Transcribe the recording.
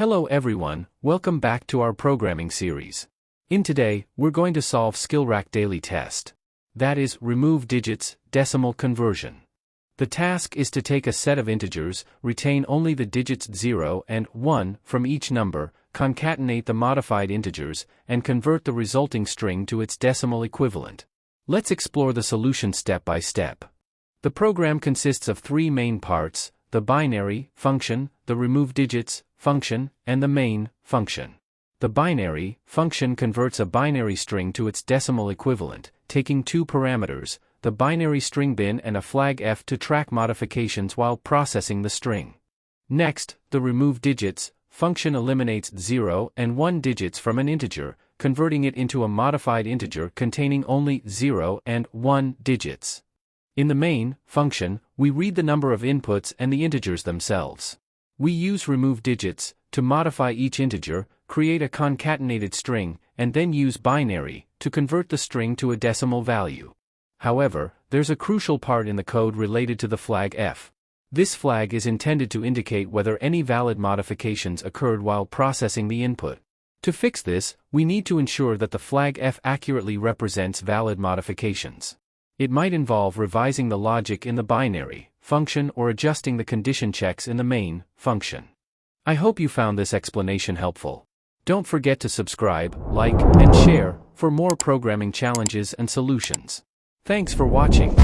Hello everyone, welcome back to our programming series. In today, we're going to solve SkillRack daily test. That is, remove digits, decimal conversion. The task is to take a set of integers, retain only the digits 0 and 1 from each number, concatenate the modified integers, and convert the resulting string to its decimal equivalent. Let's explore the solution step by step. The program consists of three main parts: the binary function, the remove digits function, and the main function. The binary function converts a binary string to its decimal equivalent, taking two parameters, the binary string bin and a flag F to track modifications while processing the string. Next, the remove digits function eliminates 0 and 1 digits from an integer, converting it into a modified integer containing only 0 and 1 digits. In the main function, we read the number of inputs and the integers themselves. We use remove digits to modify each integer, create a concatenated string, and then use binary to convert the string to a decimal value. However, there's a crucial part in the code related to the flag F. This flag is intended to indicate whether any valid modifications occurred while processing the input. To fix this, we need to ensure that the flag F accurately represents valid modifications. It might involve revising the logic in the binary function or adjusting the condition checks in the main function. I hope you found this explanation helpful. Don't forget to subscribe, like, and share for more programming challenges and solutions. Thanks for watching.